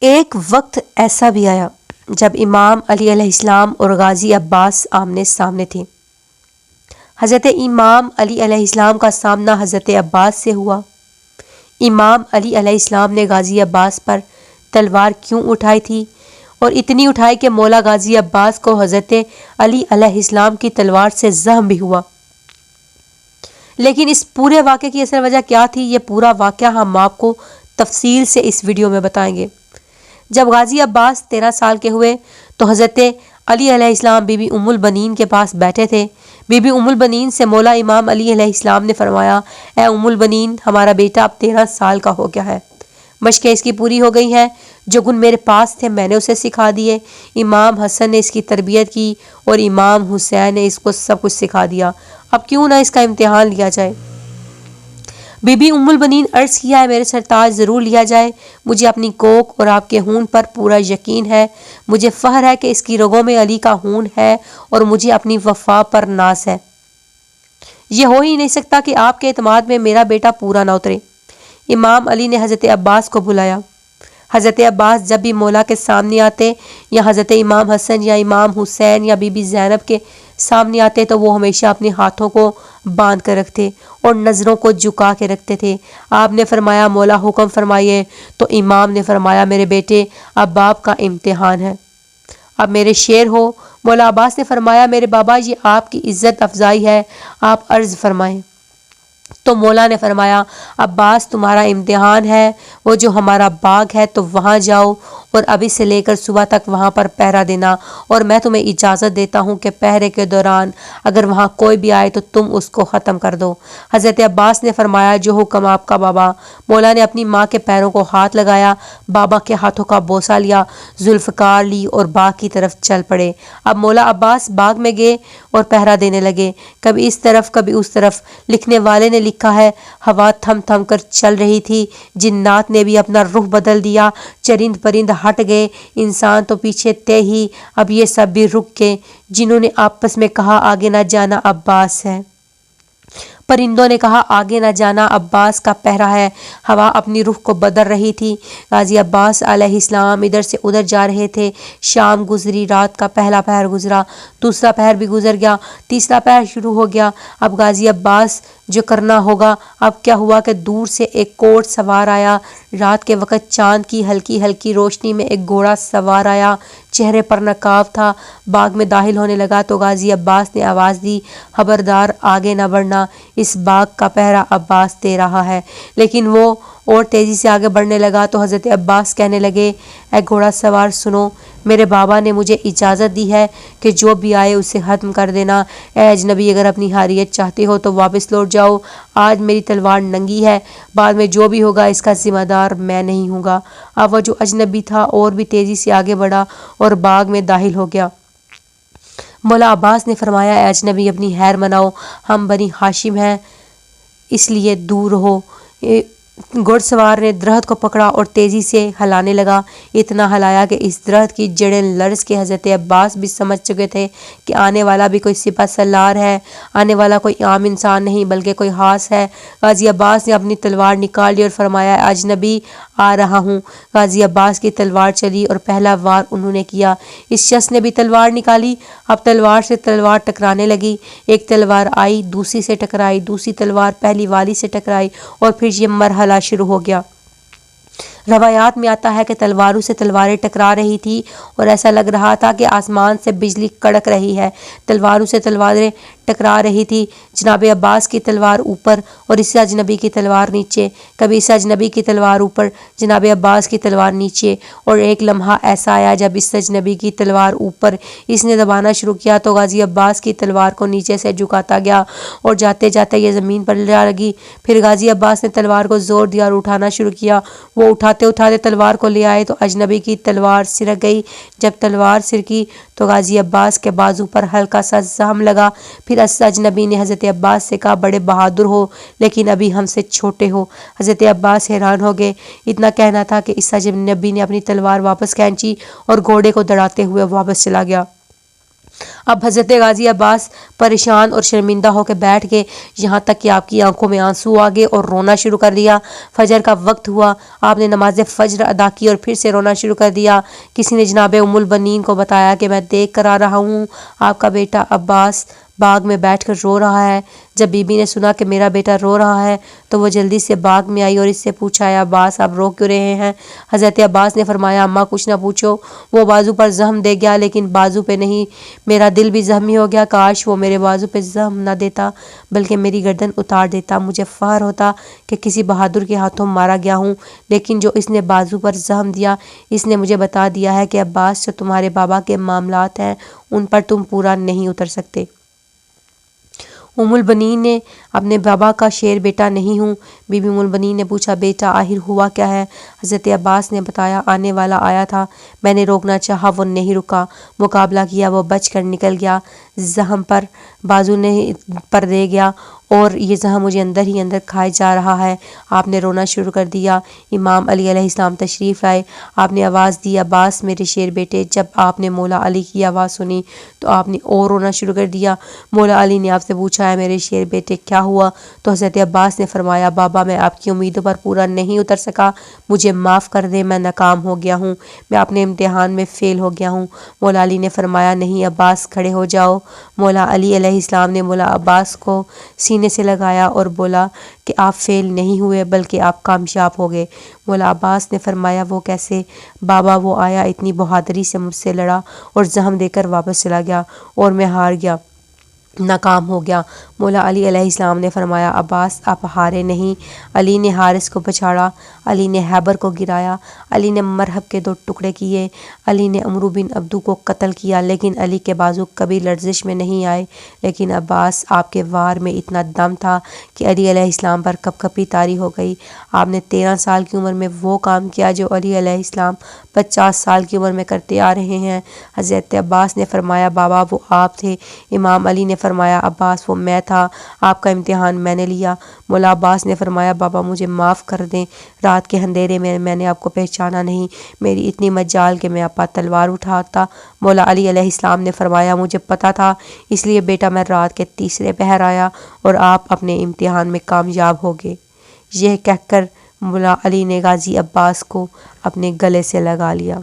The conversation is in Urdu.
ایک وقت ایسا بھی آیا جب امام علی علیہ السلام اور غازی عباس آمنے سامنے تھے۔ حضرت امام علی علیہ السلام کا سامنا حضرت عباس سے ہوا۔ امام علی علیہ السلام نے غازی عباس پر تلوار کیوں اٹھائی تھی اور اتنی اٹھائی کہ مولا غازی عباس کو حضرت علی علیہ السلام کی تلوار سے زخم بھی ہوا۔ لیکن اس پورے واقعے کی اصل وجہ کیا تھی، یہ پورا واقعہ ہم آپ کو تفصیل سے اس ویڈیو میں بتائیں گے۔ جب غازی عباس 13 سال کے ہوئے تو حضرت علی علیہ السلام بی بی ام البنین کے پاس بیٹھے تھے۔ بی بی ام البنین سے مولا امام علی علیہ السلام نے فرمایا، اے ام البنین، ہمارا بیٹا اب 13 سال کا ہو گیا ہے، مشقیں اس کی پوری ہو گئی ہیں، جو گن میرے پاس تھے میں نے اسے سکھا دیے۔ امام حسن نے اس کی تربیت کی اور امام حسین نے اس کو سب کچھ سکھا دیا، اب کیوں نہ اس کا امتحان لیا جائے۔ بی بی ام البنین عرض کیا ہے، میرے سرتاج ضرور لیا جائے، مجھے اپنی کوکھ اور آپ کے خون پر پورا یقین ہے، مجھے فخر ہے کہ اس کی رگوں میں علی کا خون ہے اور مجھے اپنی وفا پر ناز ہے۔ یہ ہو ہی نہیں سکتا کہ آپ کے اعتماد میں میرا بیٹا پورا نہ اترے۔ امام علی نے حضرت عباس کو بلایا۔ حضرت عباس جب بھی مولا کے سامنے آتے یا حضرت امام حسن یا امام حسین یا بی بی زینب کے سامنے آتے تو وہ ہمیشہ اپنے ہاتھوں کو باندھ کر رکھتے اور نظروں کو جھکا کے رکھتے تھے۔ آپ نے فرمایا، مولا حکم فرمائیے، تو امام نے فرمایا، میرے بیٹے اب آپ کا امتحان ہے، اب میرے شیر ہو۔ مولا عباس نے فرمایا، میرے بابا یہ آپ کی عزت افزائی ہے، آپ عرض فرمائیں۔ تو مولا نے فرمایا، عباس تمہارا امتحان ہے، وہ جو ہمارا باغ ہے تو وہاں جاؤ اور ابھی سے لے کر صبح تک وہاں پر پہرا دینا، اور میں تمہیں اجازت دیتا ہوں کہ پہرے کے دوران اگر وہاں کوئی بھی آئے تو تم اس کو ختم کر دو۔ حضرت عباس نے فرمایا، جو حکم آپ کا بابا۔ مولا نے اپنی ماں کے پیروں کو ہاتھ لگایا، بابا کے ہاتھوں کا بوسہ لیا، ذوالفقار لی اور باغ کی طرف چل پڑے۔ اب مولا عباس باغ میں گئے اور پہرا دینے لگے، کبھی اس طرف کبھی اس طرف۔ لکھنے والے نے لکھا ہے، ہوا تھم تھم کر چل رہی تھی، جنات نے بھی اپنا رخ بدل دیا، چرند پرند ہٹ گئے، انسان تو پیچھے تھے ہی، اب یہ سب بھی رک گئے۔ جنہوں نے آپس میں کہا آگے نہ جانا عباس ہے، پرندوں نے کہا آگے نہ جانا عباس کا پہرا ہے۔ ہوا اپنی رخ کو بدل رہی تھی، غازی عباس علیہ السلام ادھر سے ادھر جا رہے تھے۔ شام گزری، رات کا پہلا پہر گزرا، دوسرا پہر بھی گزر گیا، تیسرا پہر شروع ہو گیا۔ اب غازی عباس جو کرنا ہوگا۔ اب کیا ہوا کہ دور سے ایک کوڑ سوار آیا، رات کے وقت چاند کی ہلکی ہلکی روشنی میں ایک گھوڑا سوار آیا، چہرے پر نقاب تھا، باغ میں داخل ہونے لگا تو غازی عباس نے آواز دی، خبردار آگے نہ بڑھنا، اس باغ کا پہرا عباس دے رہا ہے۔ لیکن وہ اور تیزی سے آگے بڑھنے لگا تو حضرت عباس کہنے لگے، اے گھوڑا سوار سنو، میرے بابا نے مجھے اجازت دی ہے کہ جو بھی آئے اسے ختم کر دینا۔ اے اجنبی، اگر اپنی حریت چاہتے ہو تو واپس لوٹ جاؤ، آج میری تلوار ننگی ہے، بعد میں جو بھی ہوگا اس کا ذمہ دار میں نہیں ہوں گا۔ اب وہ جو اجنبی تھا اور بھی تیزی سے آگے بڑھا اور باغ میں داخل ہو گیا۔ مولا عباس نے فرمایا، اے اجنبی اپنی خیر مناؤ، ہم بنی ہاشم ہیں اس لیے دور رہو۔ گھڑ سوار نے درخت کو پکڑا اور تیزی سے ہلانے لگا، اتنا ہلایا کہ اس درخت کی جڑیں لرز کے حضرت عباس بھی سمجھ چکے تھے کہ آنے والا بھی کوئی سپہ سالار ہے، آنے والا کوئی عام انسان نہیں بلکہ کوئی خاص ہے۔ غازی عباس نے اپنی تلوار نکال لی اور فرمایا، اے اجنبی آ رہا ہوں۔ غازی عباس کی تلوار چلی اور پہلا وار انہوں نے کیا، اس شخص نے بھی تلوار نکالی۔ اب تلوار سے تلوار ٹکرانے لگی، ایک تلوار آئی، دوسری سے ٹکرائی، دوسری تلوار پہلی والی سے ٹکرائی اور پھر یہ مرحلہ شروع ہو گیا۔ روایات میں آتا ہے کہ تلواروں سے تلواریں ٹکرا رہی تھی اور ایسا لگ رہا تھا کہ آسمان سے بجلی کڑک رہی ہے۔ تلواروں سے تلواریں ٹکرا رہی تھی، جناب عباس کی تلوار اوپر اور اس اجنبی کی تلوار نیچے، کبھی اس اجنبی کی تلوار اوپر، جناب عباس کی تلوار نیچے، اور ایک لمحہ ایسا آیا جب اس اجنبی کی تلوار اوپر اس نے دبانا شروع کیا تو غازی عباس کی تلوار کو نیچے سے جھکاتا گیا اور جاتے جاتے یہ زمین پر جا لگی۔ پھر غازی عباس نے تلوار کو زور دیا اور اٹھانا شروع کیا، وہ اٹھاتے اٹھاتے تلوار کو لے آئے تو اجنبی کی تلوار سرک گئی۔ جب تلوار سرکی تو غازی عباس کے بازو پر ہلکا سا زخم لگا۔ پھر اس اجنبی نے حضرت عباس سے کہا، بڑے بہادر ہو لیکن ابھی ہم سے چھوٹے ہو۔ حضرت عباس حیران ہو گئے، اتنا کہنا تھا کہ اس اجنبی نے اپنی تلوار واپس کھینچی اور گھوڑے کو دوڑاتے ہوئے واپس چلا گیا۔ اب حضرت غازی عباس پریشان اور شرمندہ ہو کے بیٹھ گئے، یہاں تک کہ آپ کی آنکھوں میں آنسو آ گئے اور رونا شروع کر دیا۔ فجر کا وقت ہوا، آپ نے نماز فجر ادا کی اور پھر سے رونا شروع کر دیا۔ کسی نے جناب ام البنین کو بتایا کہ میں دیکھ کر آ رہا ہوں، آپ کا بیٹا عباس باغ میں بیٹھ کر رو رہا ہے۔ جب بی بی نے سنا کہ میرا بیٹا رو رہا ہے تو وہ جلدی سے باغ میں آئی اور اس سے پوچھا، اے عباس، آپ رو کیوں رہے ہیں؟ حضرت عباس نے فرمایا، اماں کچھ نہ پوچھو، وہ بازو پر زخم دے گیا لیکن بازو پہ نہیں، میرا دل بھی زخمی ہو گیا۔ کاش وہ میرے بازو پہ زخم نہ دیتا بلکہ میری گردن اتار دیتا، مجھے فخر ہوتا کہ کسی بہادر کے ہاتھوں مارا گیا ہوں، لیکن جو اس نے بازو پر زخم دیا اس نے مجھے بتا دیا ہے کہ عباس جو تمہارے بابا کے معاملات ہیں ان پر تم پورا نہیں اتر سکتے۔ ام البنین نے اپنے بابا کا شیر بیٹا نہیں ہوں۔ بی بی ام البنین نے پوچھا، بیٹا آخر ہوا کیا ہے؟ حضرت عباس نے بتایا، آنے والا آیا تھا، میں نے روکنا چاہا، وہ نہیں رکا، مقابلہ کیا، وہ بچ کر نکل گیا، زخم پر بازو نے پر دے گیا اور یہ زخم مجھے اندر ہی اندر کھائے جا رہا ہے۔ آپ نے رونا شروع کر دیا۔ امام علی علیہ السلام تشریف لائے، آپ نے آواز دی، عباس میرے شیر بیٹے۔ جب آپ نے مولا علی کی آواز سنی تو آپ نے اور رونا شروع کر دیا۔ مولا علی نے آپ سے پوچھا، ہے میرے شیر بیٹے کیا ہوا؟ تو حضرت عباس نے فرمایا، بابا میں آپ کی امیدوں پر پورا نہیں اتر سکا، مجھے معاف کر دیں، میں ناکام ہو گیا ہوں، میں اپنے امتحان میں فیل ہو گیا ہوں۔ مولا علی نے فرمایا، نہیں عباس کھڑے ہو جاؤ۔ مولا علی علیہ السلام نے مولا عباس کو سینے سے لگایا اور بولا کہ آپ فیل نہیں ہوئے بلکہ آپ کامیاب ہو گئے۔ مولا عباس نے فرمایا، وہ کیسے؟ بابا وہ آیا، اتنی بہادری سے مجھ سے لڑا اور زخم دے کر واپس چلا گیا اور میں ہار گیا، ناکام ہو گیا۔ مولا علی علیہ السلام نے فرمایا، عباس آپ ہارے نہیں۔ علی نے حارث کو پچھاڑا، علی نے حیبر کو گرایا، علی نے مرہب کے 2 ٹکڑے کیے، علی نے عمرو بن عبدو کو قتل کیا، لیکن علی کے بازو کبھی لرزش میں نہیں آئے۔ لیکن عباس آپ کے وار میں اتنا دم تھا کہ علی علیہ السلام پر کپ کپی طاری ہو گئی۔ آپ نے 13 سال کی عمر میں وہ کام کیا جو علی علیہ السلام 50 سال کی عمر میں کرتے آ رہے ہیں۔ حضرت عباس نے فرمایا، بابا وہ آپ تھے؟ امام علی نے فرمایا، عباس وہ میں تھا، آپ کا امتحان میں نے لیا۔ مولا عباس نے فرمایا، بابا مجھے معاف کر دیں، رات کے اندھیرے میں نے آپ کو پہچانا نہیں، میری اتنی مجال کہ میں آپ پر تلوار اٹھاتا۔ مولا علی علیہ السلام نے فرمایا، مجھے پتا تھا، اس لیے بیٹا میں رات کے تیسرے پہر آیا اور آپ اپنے امتحان میں کامیاب ہو گئے۔ یہ کہہ کر مولا علی نے غازی عباس کو اپنے گلے سے لگا لیا۔